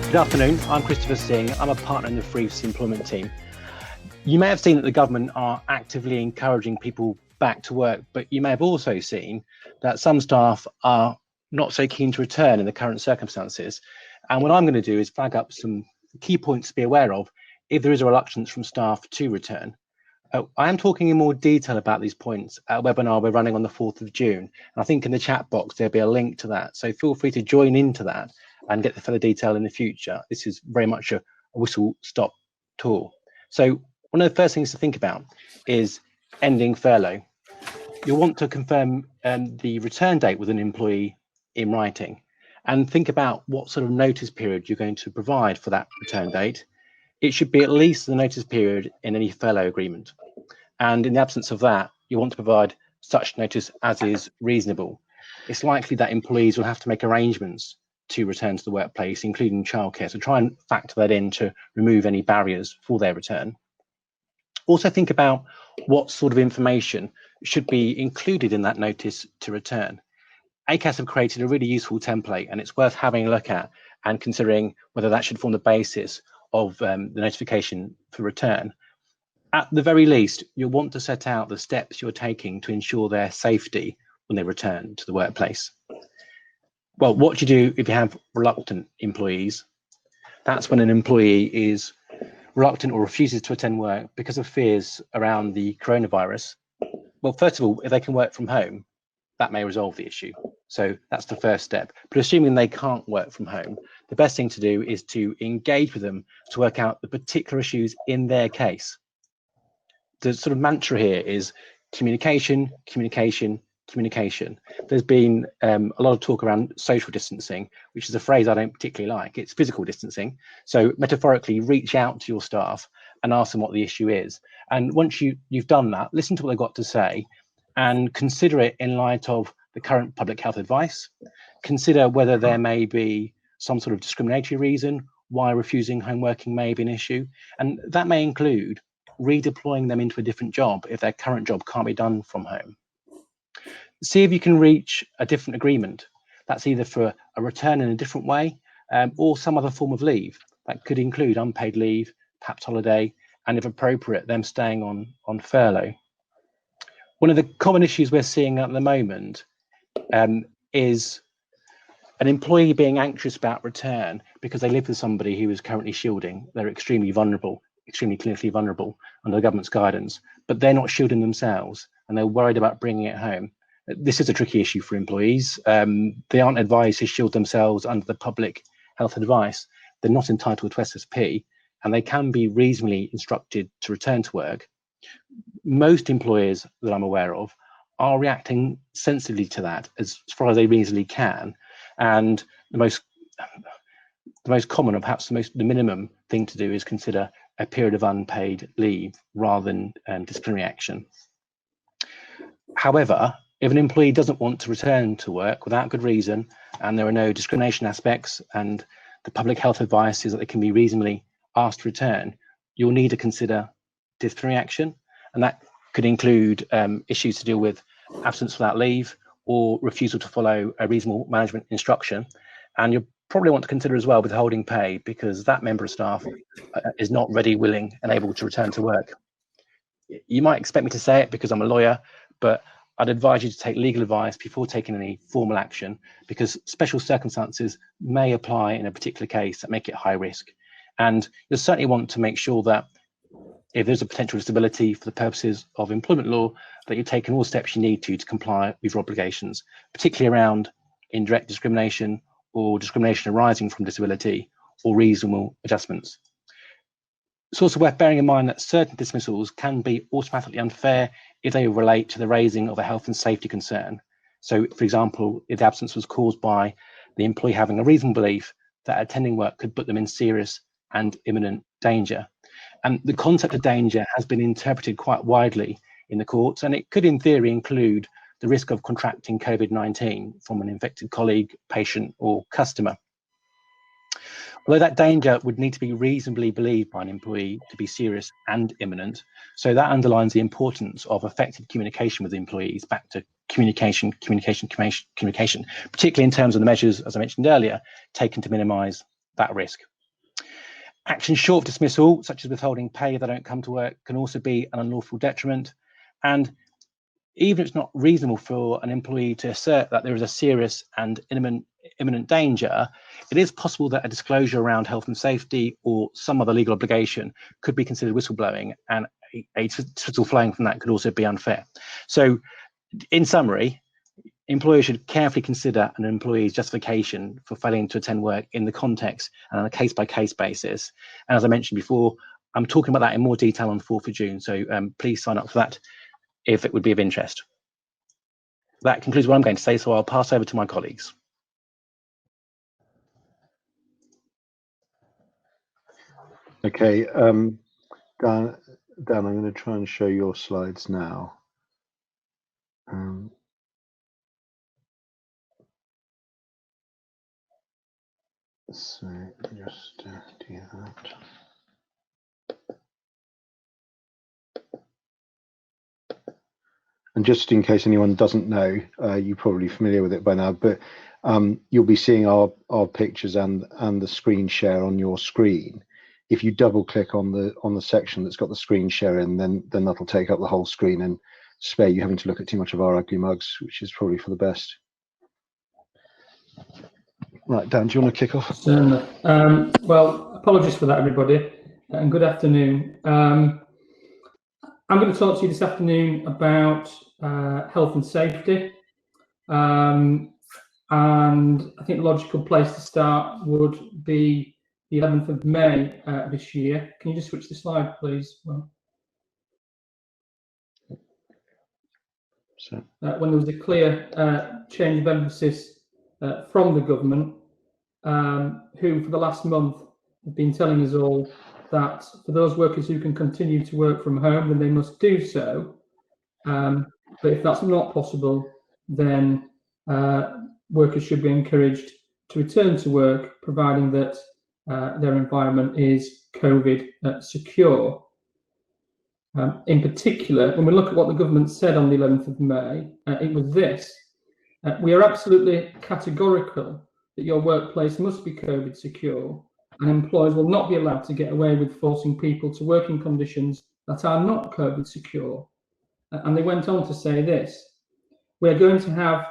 Good afternoon, I'm Christopher Singh. I'm a partner in the Freeths employment team. You may have seen that the government are actively encouraging people back to work, but you may have also seen that some staff are not so keen to return in the current circumstances. And what I'm going to do is flag up some key points to be aware of if there is a reluctance from staff to return. I am talking in more detail about these points at a webinar we're running on the 4th of June. And I think in the chat box, there'll be a link to that. So feel free to join into that and get the further detail in the future. This is very much a whistle-stop tour. So one of the first things to think about is ending furlough. You'll want to confirm the return date with an employee in writing and think about what sort of notice period you're going to provide for that return date. It should be at least the notice period in any furlough agreement. And in the absence of that, you want to provide such notice as is reasonable. It's likely that employees will have to make arrangements to return to the workplace, including childcare. So try and factor that in to remove any barriers for their return. Also think about what sort of information should be included in that notice to return. ACAS have created a really useful template, and it's worth having a look at and considering whether that should form the basis of the notification for return. At the very least, you'll want to set out the steps you're taking to ensure their safety when they return to the workplace. Well, what do you do if you have reluctant employees? That's when an employee is reluctant or refuses to attend work because of fears around the coronavirus. Well, first of all, if they can work from home, that may resolve the issue. So that's the first step. But assuming they can't work from home, the best thing to do is to engage with them to work out the particular issues in their case. The sort of mantra here is communication, communication, communication. There's been a lot of talk around social distancing, which is a phrase I don't particularly like. It's physical distancing. So metaphorically, reach out to your staff and ask them what the issue is. And once you've done that, listen to what they've got to say and consider it in light of the current public health advice. Consider whether there may be some sort of discriminatory reason why refusing home working may be an issue. And that may include redeploying them into a different job if their current job can't be done from home. See if you can reach a different agreement. That's either for a return in a different way or some other form of leave. That could include unpaid leave, perhaps holiday, and if appropriate, them staying on furlough. One of the common issues we're seeing at the moment is an employee being anxious about return because they live with somebody who is currently shielding. They're extremely vulnerable, extremely clinically vulnerable under the government's guidance, but they're not shielding themselves and they're worried about bringing it home. This is a tricky issue for employees. They aren't advised to shield themselves under the public health advice. They're not entitled to SSP, and they can be reasonably instructed to return to work. Most employers that I'm aware of are reacting sensibly to that as far as they reasonably can. And the most common, or perhaps the minimum thing to do is consider a period of unpaid leave rather than disciplinary action. However, if an employee doesn't want to return to work without good reason, and there are no discrimination aspects, and the public health advice is that they can be reasonably asked to return, you'll need to consider disciplinary action. And that could include issues to deal with absence without leave or refusal to follow a reasonable management instruction. And you'll probably want to consider as well withholding pay because that member of staff is not ready, willing, and able to return to work. You might expect me to say it because I'm a lawyer, but I'd advise you to take legal advice before taking any formal action because special circumstances may apply in a particular case that make it high risk. And you'll certainly want to make sure that if there's a potential disability for the purposes of employment law, that you're taking all steps you need to comply with your obligations, particularly around indirect discrimination or discrimination arising from disability or reasonable adjustments. It's also worth bearing in mind that certain dismissals can be automatically unfair if they relate to the raising of a health and safety concern. So, for example, if the absence was caused by the employee having a reasonable belief that attending work could put them in serious and imminent danger. And the concept of danger has been interpreted quite widely in the courts, and it could in theory include the risk of contracting COVID-19 from an infected colleague, patient, or customer. Although that danger would need to be reasonably believed by an employee to be serious and imminent, so that underlines the importance of effective communication with employees, back to communication, particularly in terms of the measures, as I mentioned earlier, taken to minimise that risk. Actions short of dismissal, such as withholding pay if they don't come to work, can also be an unlawful detriment. And even if it's not reasonable for an employee to assert that there is a serious and imminent danger, it is possible that a disclosure around health and safety or some other legal obligation could be considered whistleblowing, and a dismissal flowing from that could also be unfair. So, in summary, employers should carefully consider an employee's justification for failing to attend work in the context and on a case-by-case basis. And as I mentioned before, I'm talking about that in more detail on the 4th of June, so please sign up for that if it would be of interest. That concludes what I'm going to say, so I'll pass over to my colleagues. Okay, Dan, I'm going to try and show your slides now. So just do that. And just in case anyone doesn't know, you're probably familiar with it by now, but you'll be seeing our pictures and the screen share on your screen. If you double click on the section that's got the screen share in, then that'll take up the whole screen and spare you having to look at too much of our ugly mugs, which is probably for the best. Right, Dan, do you want to kick off? Certainly. Well, apologies for that, everybody, and good afternoon. I'm going to talk to you this afternoon about health and safety. And I think the logical place to start would be the 11th of May this year. Can you just switch the slide, please? Well, so. When there was a clear change of emphasis from the government, who for the last month have been telling us all that for those workers who can continue to work from home, then they must do so. But if that's not possible, then workers should be encouraged to return to work, providing that their environment is COVID secure. In particular, when we look at what the government said on the 11th of May, it was this: we are absolutely categorical that your workplace must be COVID secure, and employers will not be allowed to get away with forcing people to work in conditions that are not COVID secure. And they went on to say this: we are going to have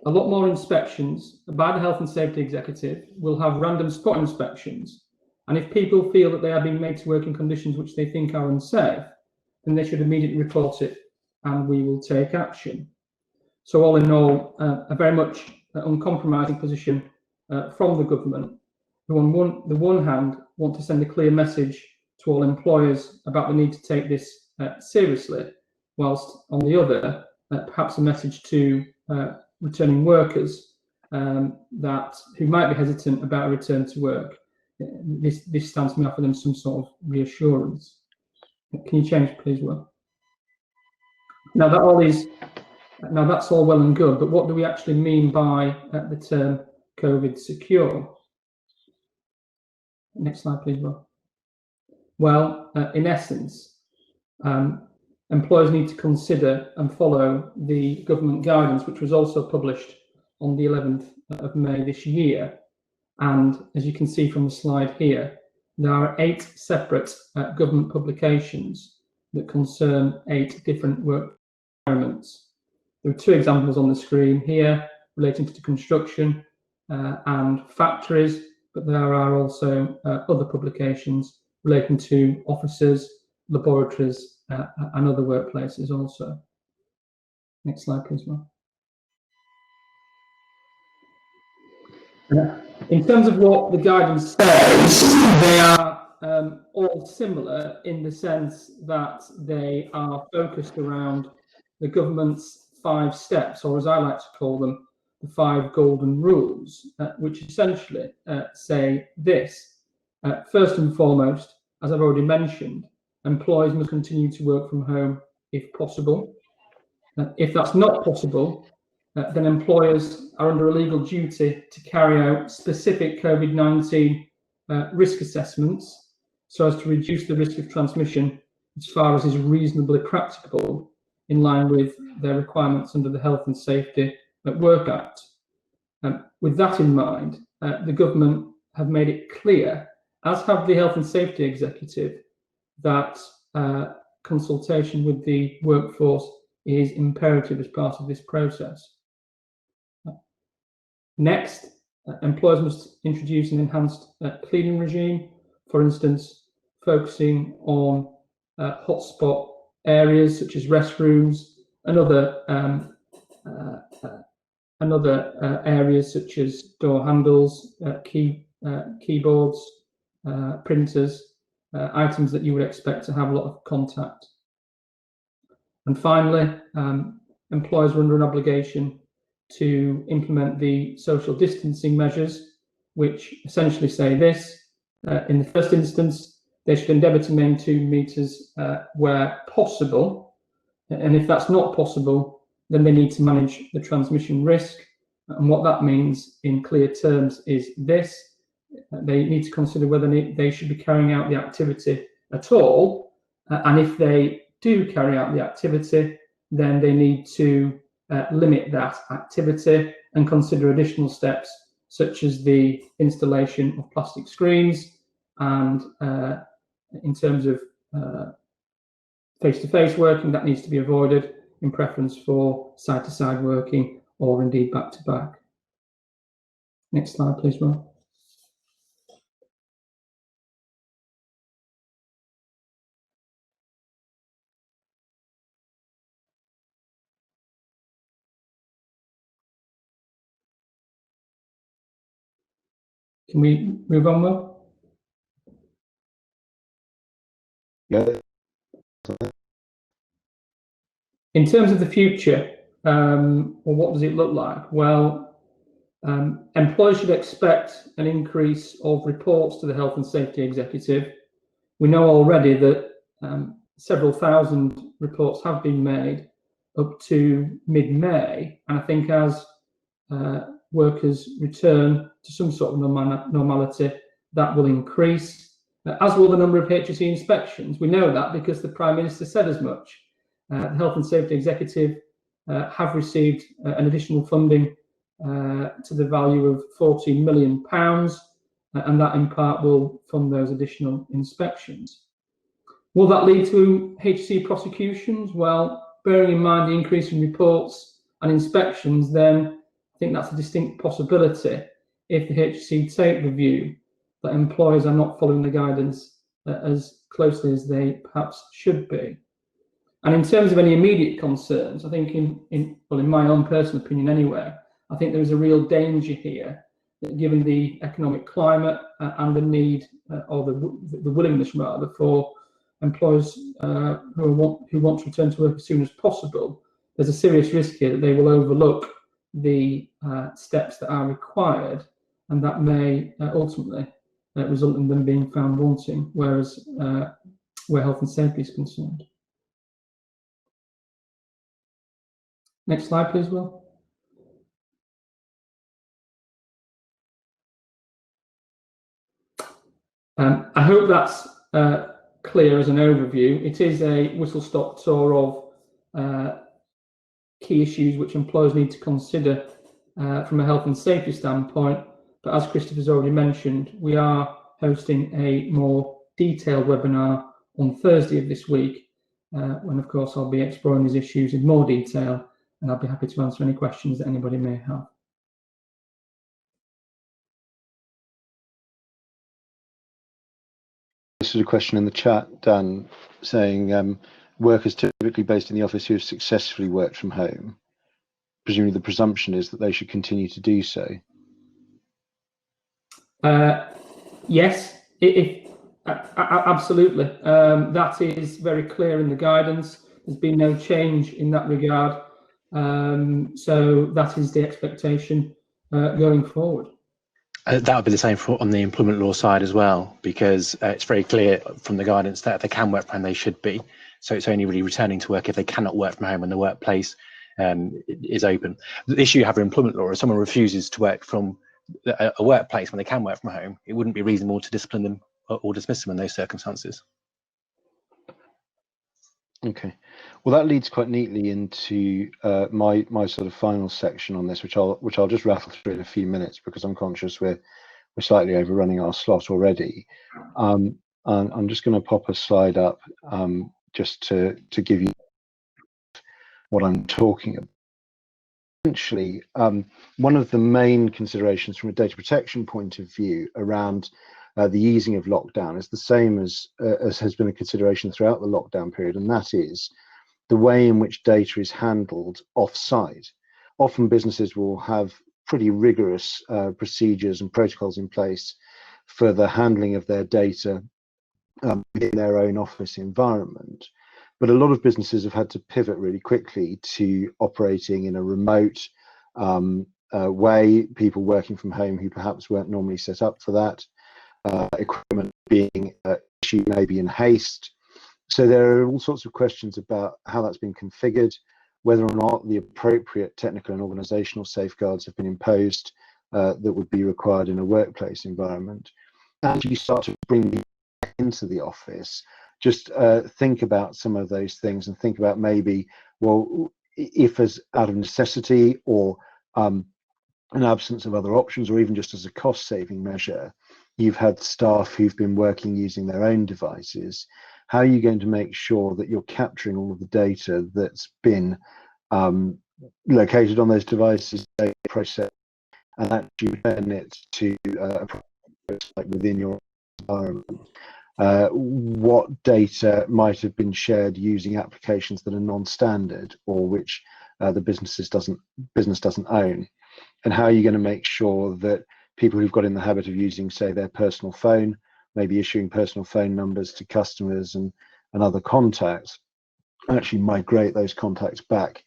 a lot more inspections by the Health and Safety Executive. We'll have random spot inspections. And if people feel that they are being made to work in conditions which they think are unsafe, then they should immediately report it and we will take action. So all in all, a very much uncompromising position from the government, who on the one hand want to send a clear message to all employers about the need to take this seriously, whilst on the other, perhaps a message to returning workers who might be hesitant about a return to work. This stands to offer them some sort of reassurance. Can you change, please, Will? Now that's all well and good, but what do we actually mean by the term COVID secure? Next slide, please, Will. Well, in essence, employers need to consider and follow the government guidance, which was also published on the 11th of May this year. And as you can see from the slide here, there are 8 separate government publications that concern 8 different work environments. There are 2 examples on the screen here relating to construction and factories, but there are also other publications relating to offices, laboratories, and other workplaces also. Next slide, please, Mark. In terms of what the guidance says, they are all similar in the sense that they are focused around the government's 5 steps, or as I like to call them, the 5 golden rules, which essentially say this. First and foremost, as I've already mentioned, employees must continue to work from home if possible. If that's not possible, then employers are under a legal duty to carry out specific COVID-19 risk assessments so as to reduce the risk of transmission as far as is reasonably practicable, in line with their requirements under the Health and Safety at Work Act. With that in mind, the government have made it clear, as have the Health and Safety Executive, that consultation with the workforce is imperative as part of this process. Next, employers must introduce an enhanced cleaning regime, for instance, focusing on hotspot areas such as restrooms and other areas such as door handles, keyboards, printers, items that you would expect to have a lot of contact. And finally, employers are under an obligation to implement the social distancing measures, which essentially say this. In the first instance, they should endeavour to maintain 2 metres where possible. And if that's not possible, then they need to manage the transmission risk. And what that means in clear terms is this. They need to consider whether they should be carrying out the activity at all. And if they do carry out the activity, then they need to limit that activity and consider additional steps such as the installation of plastic screens, and in terms of face-to-face working, that needs to be avoided, in preference for side-to-side working or indeed back-to-back. Next slide, please, Rob. Can we move on, Will? Yeah. In terms of the future, well, what does it look like? Well, employers should expect an increase of reports to the Health and Safety Executive. We know already that several thousand reports have been made up to mid-May, and I think as workers return to some sort of normality, that will increase, as will the number of HSE inspections. We know that because the Prime Minister said as much. The Health and Safety Executive have received an additional funding to the value of £14 million, and that in part will fund those additional inspections. Will that lead to HSE prosecutions? Well, bearing in mind the increase in reports and inspections, then I think that's a distinct possibility if the HSE take the view that employers are not following the guidance as closely as they perhaps should be. And in terms of any immediate concerns, I think in my own personal opinion anyway, I think there is a real danger here that given the economic climate and the need or the willingness rather for employers who want to return to work as soon as possible, there's a serious risk here that they will overlook the steps that are required, and that may ultimately result in them being found wanting, whereas where health and safety is concerned. Next slide, please, Will. I hope that's clear as an overview. It is a whistle-stop tour of key issues which employers need to consider from a health and safety standpoint. But as Christopher's already mentioned, we are hosting a more detailed webinar on Thursday of this week, when of course I'll be exploring these issues in more detail, and I'll be happy to answer any questions that anybody may have. This is a question in the chat, Dan, saying workers typically based in the office who have successfully worked from home, presumably the presumption is that they should continue to do so. Yes, absolutely. That is very clear in the guidance. There's been no change in that regard. So that is the expectation going forward. That would be the same on the employment law side as well, because it's very clear from the guidance that if they can work from home, they should be. So it's only really returning to work if they cannot work from home when the workplace is open. The issue you have with employment law is someone refuses to work from a workplace when they can work from home. It wouldn't be reasonable to discipline them or dismiss them in those circumstances. Okay, well that leads quite neatly into my sort of final section on this, which I'll just rattle through in a few minutes because I'm conscious we're slightly overrunning our slot already. And I'm just going to pop a slide up just to give you what I'm talking about. Essentially, one of the main considerations from a data protection point of view around the easing of lockdown is the same as has been a consideration throughout the lockdown period, and that is the way in which data is handled off-site. Often businesses will have pretty rigorous procedures and protocols in place for the handling of their data within their own office environment. But a lot of businesses have had to pivot really quickly to operating in a remote way, people working from home who perhaps weren't normally set up for that, equipment being issued maybe in haste. So there are all sorts of questions about how that's been configured, whether or not the appropriate technical and organizational safeguards have been imposed that would be required in a workplace environment. As you start to bring into the office, just think about some of those things and think about maybe, well, if as out of necessity or an absence of other options, or even just as a cost saving measure, you've had staff who've been working using their own devices. How are you going to make sure that you're capturing all of the data that's been located on those devices, data processed, and actually return it to like within your environment? What data might have been shared using applications that are non-standard or which the business doesn't own, and how are you going to make sure that people who've got in the habit of using, say, their personal phone, maybe issuing personal phone numbers to customers and other contacts, actually migrate those contacts back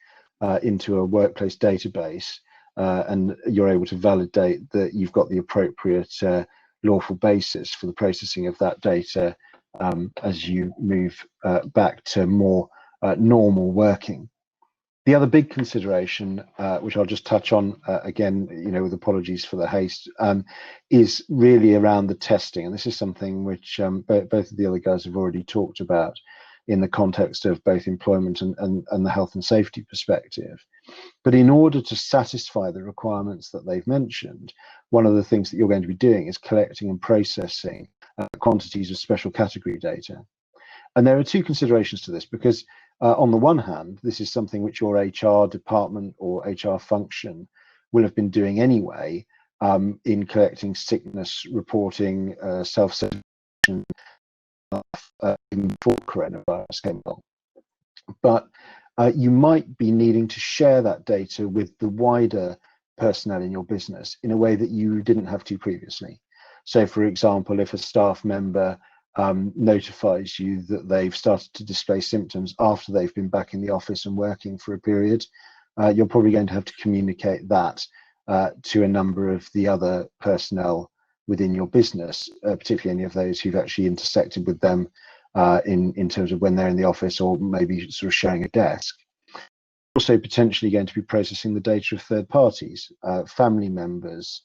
into a workplace database, and you're able to validate that you've got the appropriate lawful basis for the processing of that data as you move back to more normal working. The other big consideration, which I'll just touch on again, with apologies for the haste, is really around the testing. And this is something which both of the other guys have already talked about in the context of both employment and the health and safety perspective. But in order to satisfy the requirements that they've mentioned, one of the things that you're going to be doing is collecting and processing quantities of special category data. And there are two considerations to this, because on the one hand, this is something which your HR department or HR function will have been doing anyway in collecting sickness reporting, self-certification before coronavirus came along. But you might be needing to share that data with the wider personnel in your business in a way that you didn't have to previously. So, for example, if a staff member notifies you that they've started to display symptoms after they've been back in the office and working for a period, you're probably going to have to communicate that to a number of the other personnel within your business, particularly any of those who've actually intersected with them in terms of when they're in the office or maybe sort of sharing a desk. Also potentially going to be processing the data of third parties, family members,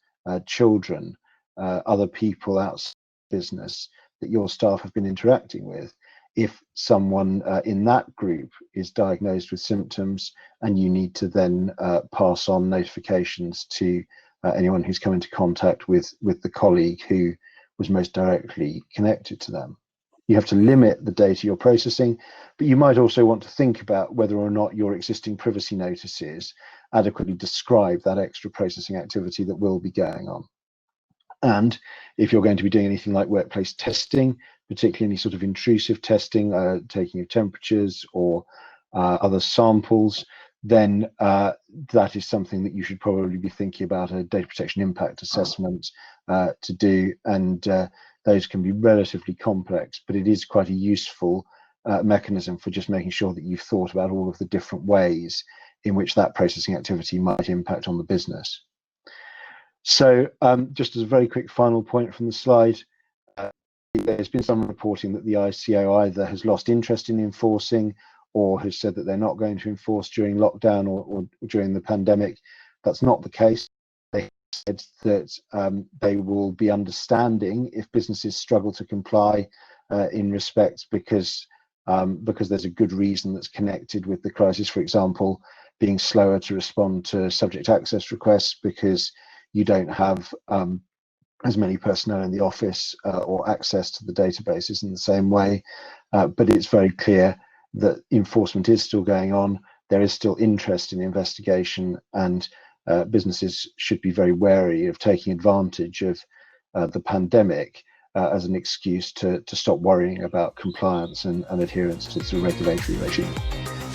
children, other people outside business that your staff have been interacting with. If someone in that group is diagnosed with symptoms and you need to then pass on notifications to anyone who's come into contact with the colleague who was most directly connected to them. You have to limit the data you're processing, but you might also want to think about whether or not your existing privacy notices adequately describe that extra processing activity that will be going on. And if you're going to be doing anything like workplace testing, particularly any sort of intrusive testing, taking of temperatures or other samples, then that is something that you should probably be thinking about a data protection impact assessment to do. And those can be relatively complex, but it is quite a useful mechanism for just making sure that you've thought about all of the different ways in which that processing activity might impact on the business. So just as a very quick final point from the slide, there's been some reporting that the ICO either has lost interest in enforcing or has said that they're not going to enforce during lockdown or during the pandemic. That's not the case. They said that they will be understanding if businesses struggle to comply in respect because because there's a good reason that's connected with the crisis. For example, being slower to respond to subject access requests because you don't have as many personnel in the office or access to the databases in the same way. But it's very clear that enforcement is still going on. There is still interest in investigation, and businesses should be very wary of taking advantage of the pandemic as an excuse to stop worrying about compliance and adherence to the regulatory regime.